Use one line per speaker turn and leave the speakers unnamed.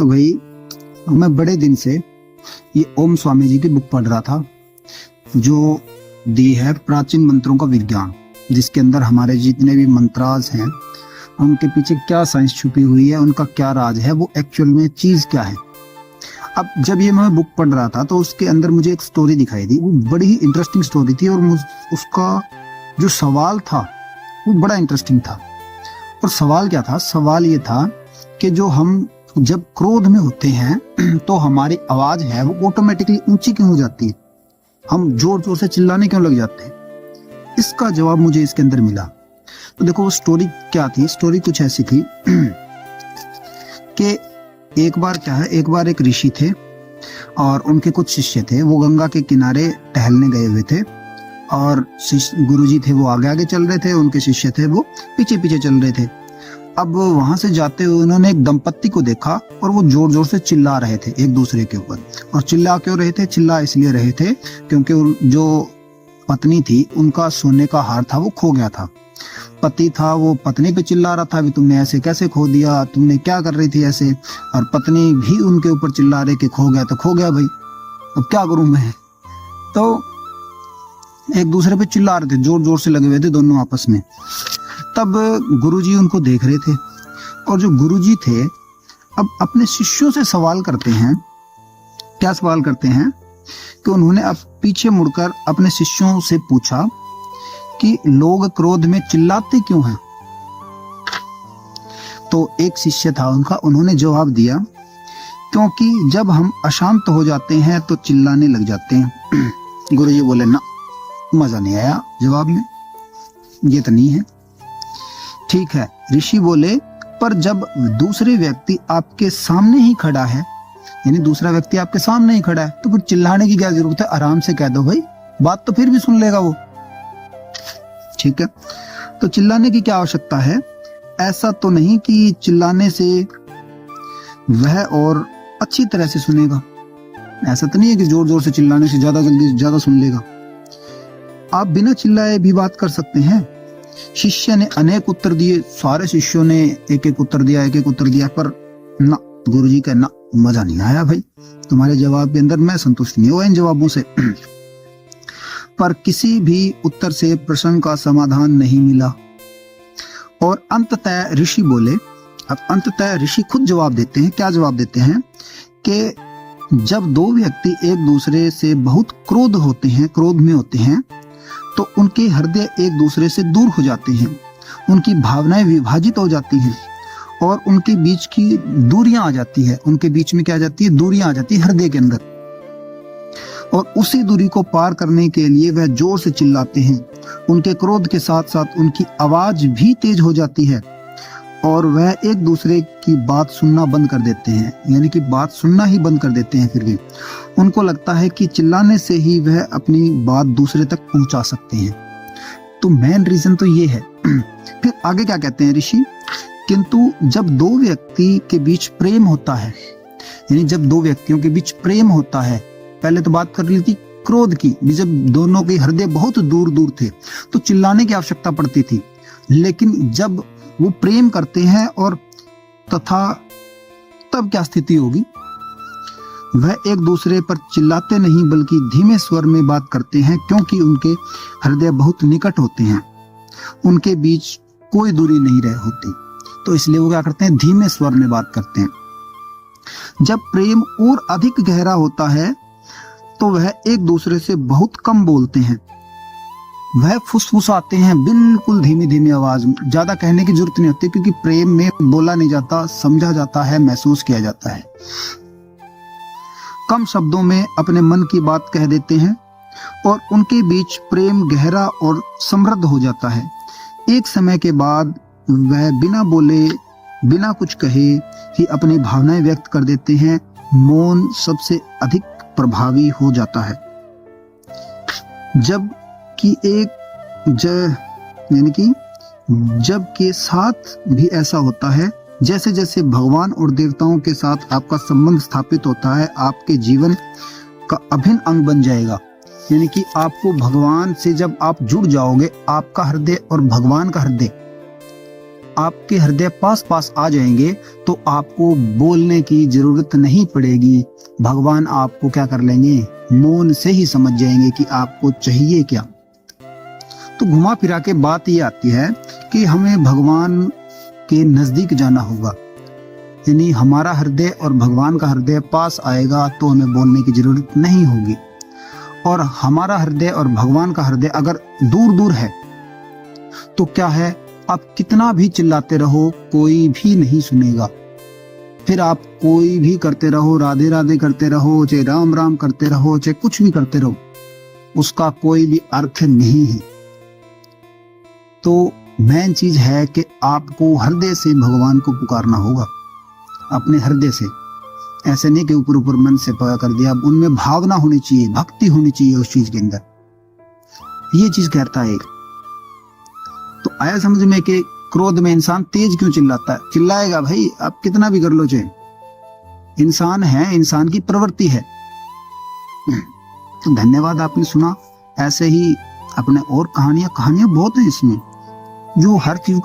तो भाई मैं बड़े दिन से ये ओम स्वामी जी की बुक पढ़ रहा था, जो दी है प्राचीन मंत्रों का विज्ञान, जिसके अंदर हमारे जितने भी मंत्रास हैं उनके पीछे क्या साइंस छुपी हुई है, उनका क्या राज है, वो एक्चुअल में चीज क्या है। अब जब ये मैं बुक पढ़ रहा था तो उसके अंदर मुझे एक स्टोरी दिखाई दी, वो बड़ी ही इंटरेस्टिंग स्टोरी थी और उसका जो सवाल था वो बड़ा इंटरेस्टिंग था। और सवाल क्या था? सवाल ये था कि जो हम जब क्रोध में होते हैं तो हमारी आवाज है वो ऑटोमेटिकली ऊंची क्यों हो जाती है, हम जोर जोर से चिल्लाने क्यों लग जाते हैं। इसका जवाब मुझे इसके अंदर मिला। तो देखो वो स्टोरी क्या थी। स्टोरी कुछ ऐसी थी कि एक बार एक ऋषि थे और उनके कुछ शिष्य थे। वो गंगा के किनारे टहलने गए हुए थे और गुरुजी थे वो आगे आगे चल रहे थे, उनके शिष्य थे वो पीछे पीछे चल रहे थे। अब वहां से जाते हुए उन्होंने एक दंपत्ति को देखा और वो जोर जोर से चिल्ला रहे थे एक दूसरे के ऊपर। और चिल्ला क्यों रहे थे? चिल्ला इसलिए रहे थे क्योंकि जो पत्नी थी उनका सोने का हार था वो खो गया था। पति था वो पत्नी पे चिल्ला रहा था, भी तुमने ऐसे कैसे खो दिया, तुमने क्या कर रही थी ऐसे। और पत्नी भी उनके ऊपर चिल्ला रही कि खो गया तो खो गया भाई, अब क्या करूं मैं। तो एक दूसरे पे चिल्ला रहे थे, जोर जोर से लगे हुए थे दोनों आपस में। तब गुरुजी उनको देख रहे थे और जो गुरुजी थे अब अपने शिष्यों से सवाल करते हैं। क्या सवाल करते हैं कि उन्होंने अब पीछे मुड़कर अपने शिष्यों से पूछा कि लोग क्रोध में चिल्लाते क्यों हैं। तो एक शिष्य था उनका, उन्होंने जवाब दिया क्योंकि जब हम अशांत हो जाते हैं तो चिल्लाने लग जाते हैं। गुरुजी बोले ना, मजा नहीं आया जवाब में, ये तो नहीं है। ठीक है। ऋषि बोले पर जब दूसरे व्यक्ति आपके सामने ही खड़ा है, यानी दूसरा व्यक्ति आपके सामने ही खड़ा है, तो फिर चिल्लाने की क्या जरूरत है, आराम से कह दो भाई, बात तो फिर भी सुन लेगा वो। ठीक है, तो चिल्लाने की क्या आवश्यकता है। ऐसा तो नहीं कि चिल्लाने से वह और अच्छी तरह से सुनेगा, ऐसा तो नहीं है कि जोर जोर से चिल्लाने से ज्यादा सुन लेगा। आप बिना चिल्लाए भी बात कर सकते हैं। शिष्य ने अनेक उत्तर दिए, सारे शिष्यों ने एक एक उत्तर दिया, पर ना, गुरुजी का ना, मजा नहीं आया भाई, तुम्हारे जवाब के अंदर मैं संतुष्ट नहीं हुआ इन जवाबों से। पर किसी भी उत्तर से प्रश्न का समाधान नहीं मिला और अंततः ऋषि बोले। अब अंततः ऋषि खुद जवाब देते हैं। क्या जवाब देते हैं कि जब दो व्यक्ति एक दूसरे से बहुत क्रोध में होते हैं तो उनके हृदय एक दूसरे से दूर हो जाते हैं, उनकी भावनाएं विभाजित हो जाती हैं और उनके बीच की दूरियां आ जाती है। उनके बीच में क्या आ जाती है? दूरियां आ जाती है हृदय के अंदर। और उसी दूरी को पार करने के लिए वह जोर से चिल्लाते हैं। उनके क्रोध के साथ साथ उनकी आवाज भी तेज हो जाती है और वह एक दूसरे की बात सुनना बंद कर देते हैं, यानी कि बात सुनना ही बंद कर देते हैं। फिर भी उनको लगता है कि चिल्लाने से ही वह अपनी बात दूसरे तक पहुंचा सकते हैं। तो मेन रीजन तो ये है। फिर आगे क्या कहते हैं ऋषि, किंतु जब दो व्यक्ति के बीच प्रेम होता है, यानी जब दो व्यक्तियों के बीच प्रेम होता है, पहले तो बात कर ली थी क्रोध की, जब दोनों के हृदय बहुत दूर दूर थे तो चिल्लाने की आवश्यकता पड़ती थी। लेकिन जब वो प्रेम करते हैं और तब क्या स्थिति होगी, वह एक दूसरे पर चिल्लाते नहीं बल्कि धीमे स्वर में बात करते हैं, क्योंकि उनके हृदय बहुत निकट होते हैं, उनके बीच कोई दूरी नहीं रह होती, तो इसलिए वो क्या करते हैं, धीमे स्वर में बात करते हैं। जब प्रेम और अधिक गहरा होता है तो वह एक दूसरे से बहुत कम बोलते हैं, वह फुसफुसाते हैं बिल्कुल धीमी धीमी आवाज में। ज्यादा कहने की जरूरत नहीं होती क्योंकि प्रेम में बोला नहीं जाता, समझा जाता है, महसूस किया जाता है। कम शब्दों में अपने मन की बात कह देते हैं और उनके बीच प्रेम गहरा और समृद्ध हो जाता है। एक समय के बाद वह बिना बोले, बिना कुछ कहे ही अपनी भावनाएं व्यक्त कर देते हैं। मौन सबसे अधिक प्रभावी हो जाता है। जब के साथ भी ऐसा होता है, जैसे जैसे भगवान और देवताओं के साथ आपका संबंध स्थापित होता है, आपके जीवन का अभिन्न अंग बन जाएगा। यानी कि आपको भगवान से जब आप जुड़ जाओगे, आपका हृदय और भगवान का हृदय आपके हृदय पास पास आ जाएंगे तो आपको बोलने की जरूरत नहीं पड़ेगी। भगवान आपको क्या कर लेंगे, मौन से ही समझ जाएंगे कि आपको चाहिए क्या। तो घुमा फिरा के बात ये आती है कि हमें भगवान के नजदीक जाना होगा, यानी हमारा हृदय और भगवान का हृदय पास आएगा तो हमें बोलने की जरूरत नहीं होगी। और हमारा हृदय और भगवान का हृदय अगर दूर दूर है तो क्या है, आप कितना भी चिल्लाते रहो कोई भी नहीं सुनेगा। फिर आप कोई भी करते रहो, राधे राधे करते रहो, चाहे राम राम करते रहो, चाहे कुछ भी करते रहो, उसका कोई भी अर्थ नहीं है। तो मेन चीज है कि आपको हृदय से भगवान को पुकारना होगा, अपने हृदय से। ऐसे नहीं कि ऊपर ऊपर मन से पका कर दिया, उनमें भावना होनी चाहिए, भक्ति होनी चाहिए उस चीज के अंदर। ये चीज कहता है। तो आया समझ में कि क्रोध में इंसान तेज क्यों चिल्लाता है। चिल्लाएगा भाई, आप कितना भी कर लो, चाहे इंसान है, इंसान की प्रवृत्ति है। तो धन्यवाद, आपने सुना। ऐसे ही अपने और कहानियां बहुत हैं इसमें, जो हर चीज